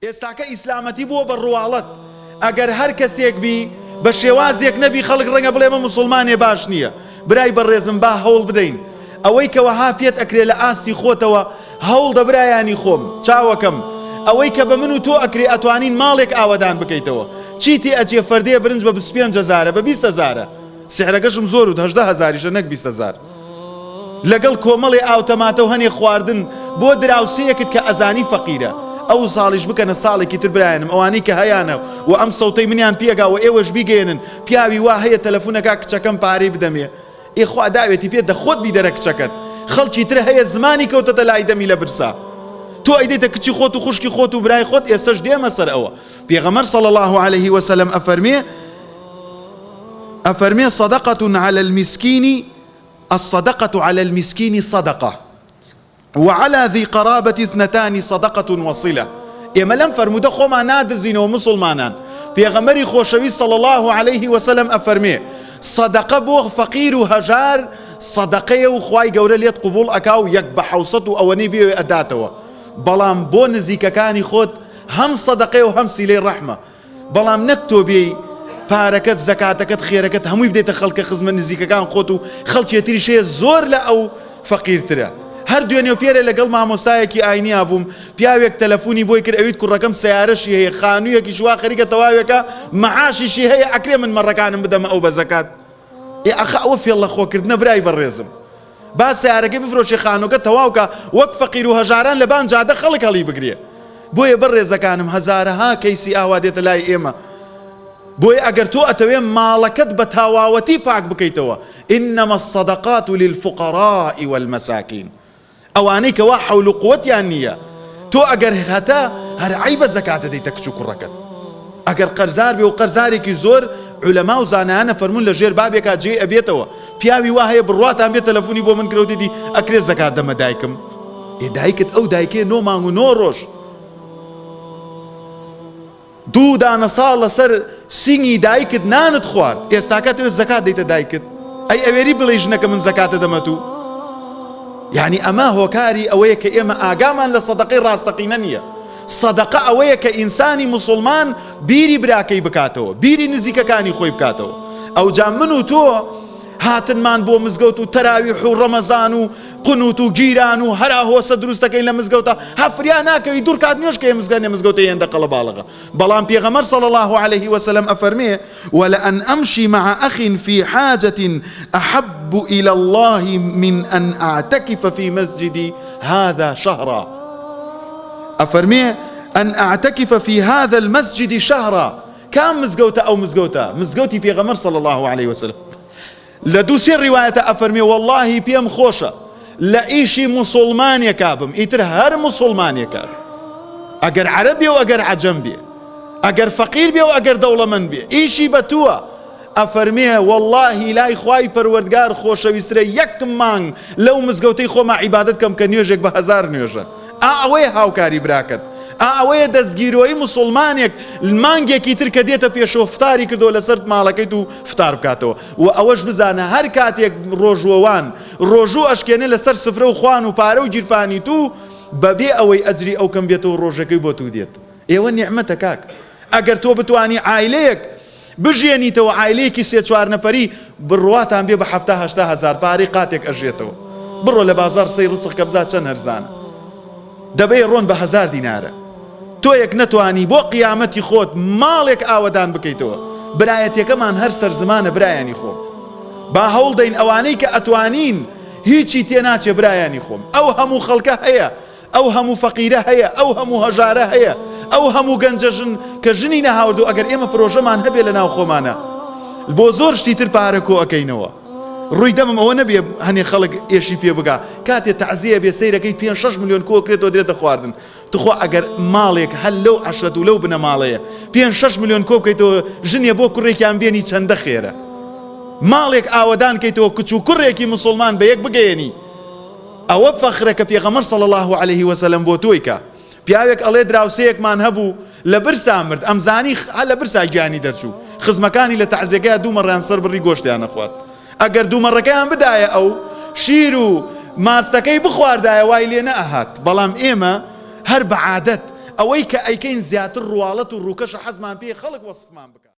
ئێستاکە ئیسلامەتی بووە بە ڕواڵەت. ئەگەر هەر کەسێک بی بە شێوازێک نەبی خەڵک ڕەنگە بڵێ ئەمە موسڵمانێ باش نییە. برای بەڕێزم با هەوڵ بدەین ئەوەی کەوەها پێت ئەکرێ لە ئاستی خۆتەوە هەوڵ دەبرایانی خۆم چاوەکەم ئەوەی کە بە من و تۆ ئەکرێ ئەتوانین ماڵێک ئاوەدان بکەیتەوە. چیتی ئەجێ فەردەیە برنج بە 25,000 بە 20,000 سیحرەکەشم زۆر و 18,000 نەک 20,000 لەگەڵ کۆمەڵی ئاوتەماتە و هەنێ خواردن بۆ دراوسەیەکت کە ئەزانی فەقیرە. ئەو ساڵیش بکەنە ساڵێکی تر برایانم ئەوانەی کە هەیانە و ئەم سەوتەی منیان پێگاوە ئێوەش بیگەێنن پیاوی وا هەیە تەلەفۆنەکە کچەکەم پارەی بدەمێ ئێخوا داوێتی پێ دەخۆت بیدەرە کچەکەت خەڵکی تر هەیە زمانی کەوتەتە لای دەمی لە برسا تۆ ئەیدەیتە کچی خۆت و خوشکی خۆت و برای خۆت ئێستش دێمە سەر ئەوە. پێغەمبەر صلی الله عليه وسلم ئەفەرمێ صدقة على المسكين الصدقة على المسكين صدقة وعلى ذي قرابة 2 صدقة وصلة. ئێمە لەم فەرموودە خۆمان نادزینەوە مسلمانان. پێغەمبەری خۆشەویست صلی الله عليه وسلم ئەفەرمێ صدقە بۆ فەقیر و هەژار صدقەیە و خوای گەورە لێت قبوڵ ئەکا و 1/700 و ئەوەنەی بێ ئەداتەوە. بەڵام بۆ نزیکەکانی خۆت هەم صدقەیە و هەم سیلەی ڕەحمە. بەڵام نەک تۆ بێی پارەکەت زەکاتەکەت خێرەکەت هەمووی بدەیتە خەڵکە خزمە نزیکەکان خۆت و خەڵکی تریشەیە زۆر لە ئەو فەقیرترە. هەر دوێنێ و پێرە لەگەڵ مامۆستایەکی ئاینیا بووم پیاوێک تەلەفۆنی بۆی کرد ئەویت کوڕەکەم سیارەشی هەیە خانوویەکی شوا خەریکە تەواوێکە مەعاشیشی هەیە ئەکرێ من مەڕەکانم بدەمە ئەو بە زەکات. ئەخە ئەوە فێڵە خۆکردنە برای بەڕێزم. با سیارەکەی بفرۆشی خانووەکە تەواوکە وەک فەقیر و هەژاران لە بان جادە خەڵک هەڵی بگرێ. بۆیە بەڕێزەکانم هەزارەها کەیسی ئاوا دێتە لای ئێمە. بۆیە ئەگەر تۆ ئەتەوێ ماڵەکەت بە تاواوەتی پاک بکەیتەوە إنما الصدقات للفقراء والمساكين ئەوانەی کەوا حەول و قووەتیان نییە. تۆ ئەگەر هەتا هەر عیبە زەکاتە دەیتە کچ و کوڕەکەت. ئەگەر قەرزار بێ و قەرزارێکی زۆر عولەما و زانایانە فەرموون لە ژێر بابێکا جێ ئەبێتەوە پیاوی وا هەیە بڕواتان بێت تەلەفۆنی بۆ من کرەوتیدی ئەکرێ زەکات دەمە دایکم. دایکت ئەو دایکێ 9 مانگ و 9 ڕۆژ 2 دانە ساڵ لەسەر سینگی دایکت نانت خوارد ئێستاکە تۆ زەکات دەیتە دایکت. ئەی ئەوێری بڵێ ژنەکە من زەکاتە دەمەت و یعنی ئەمە هۆکاری ئەوەیە کە ئێمە ئاگامان لە سەدەقەی ڕاستەقینە نییە. سەدەقە ئەوەیە کە ئینسانی موسڵمان بیری براکەی بکاتەوە بیری نزیکەکانی خۆی بکاتەوە. ئەوجا من و تۆ هاتنمان بۆ مزگەوت و تەراویح و ڕەمەزان و قونوت و گیران و هەرا هۆسە دروستەکەین لە مزگەوتە هەفریان ناکەوی دوور کات نوێش کە مزگەوتە هێندە قەڵەباڵغە. بەڵام پێغەمبەر صلی الله عليه وسلم ئەفەرمێ ولأن أمشي مع أخ في حاجة أحب إلى الله من أن أعتكف في مسجدي هذا شهرا. أفرمي أن أعتكف في هذا المسجد شهرا. كم مزگەوتە ئەو مزگەوتی پێغەمبەر صلی الله عليه وسلم. لە 2 ڕیوایەتە ئەفەرمێ واللهی پێم خۆشە لە ئیشی موسڵمانێکا بم ئیتر هەر موسڵمانێکا ئەگەر عەرەب بێ و ئەگەر عەجەم بێ ئەگەر فەقیر بێ و ئەگەر دەوڵەمەند بێ ئیشی بە تووە. ئەفەرمێ واللهی لای خوای پەروەردگار خۆشەویسترە 1 مانگ لەو مزگەوتەی خۆما عیبادەت کەم کە نوێژێک بە 1000 نوێژە. ئەوەیە هاوکاری براکەت. ئەوەیە دەستگیرۆی موسڵمانێک مانگێکی تر کە دێتە پێشەوە فتاری کردو لەسەر ماڵەکەیت و فتار بکاتەوە. و ئەوەش بزانە هەر کاتێک ڕۆژوەوان ڕۆژوو ئەشکێنێ لەسەر سفرە و خوان و پارە و گیرفانی تو بەبێ ئەوەی ئەجری ئەو کەم بێتەوە ڕۆژەکەی بۆ تو دێت. ئێوە نیعمەتە کاک. ئەگەر تۆ بتوانی عایلەیەک بژێنیتەوە عایلەیەکی 3-4 نەفەری بڕواتان بێ بە 70-80 هەزار پارەی قاتێک ئەژێتەوە. بڕۆ لە بازار سەی ڕسق کە بزات چەند هەرزانە دەبێ ڕۆن بە 1000 دینارە. تۆیەک نەتوانی بۆ قیامەتی خۆت ماڵێک ئاوەدان بکەیتەوە. برایەتەکەمان هەر سەرزمانە برایانی خۆم. با هەوڵ دەین ئەوانەی کە ئەتوانین هیچی تێناچێ برایانی خۆم. ئەو هەموو خەڵکە هەیە ئەو هەموو فەقیرە هەیە ئەو هەموو هەژارە هەیە ئەو هەموو گەنجە ژن کە ژنی نەهاوردوو ئەگەر ئێمە پرۆژەمان هەبێ لە ناو خۆمانە بۆ زۆر شتی تر پارە کۆ ئەەکەینەوە. ڕووی دەمم ئەوە نەبێ هەنێ خەڵک ئێشی پێ بگا کاتێ تەعزیە بێ سەیرەکەی 5-6 ملیۆن کۆ کرێتەوە درێتە خواردن. تخوا ئەگەر ماڵێک هەل لەو عەشرەت و لەو بنە ماڵەیە 5-6 ملیۆن کۆ بکەیتەوە ژنێ بۆ کوڕێکیان بێنی چەندە خێرە. ماڵێک ئاوەدان کەیتەوە کچ و کوڕێکی موسڵمان بە یەک بگەێنی ئەوە فەخرە کە پێغەمبەر صلی الله عليه وسلم بۆ تۆی کە. پیاوێک ئەڵێ دراوسەیەکمان هەبوو لە برسا مرد ئەمزانی هە لە برسا گیانی دەرچوو خزمەکانی لە تەعزیەکەیە 2 مەڕیان سەر بڕی گۆشتیان نەخوارد. ئەگەر 2 مەڕەکەیان بدایە ئەو شیر و ماستەکەی بخواردایە وای لێ نەئەهات. بەڵام ئێمە هەر بە عادەت ئەوەی کە ئەیکەین زیاتر ڕواڵەت و ڕووکەش حەزمان پێ خەڵک وەسفمان بکە.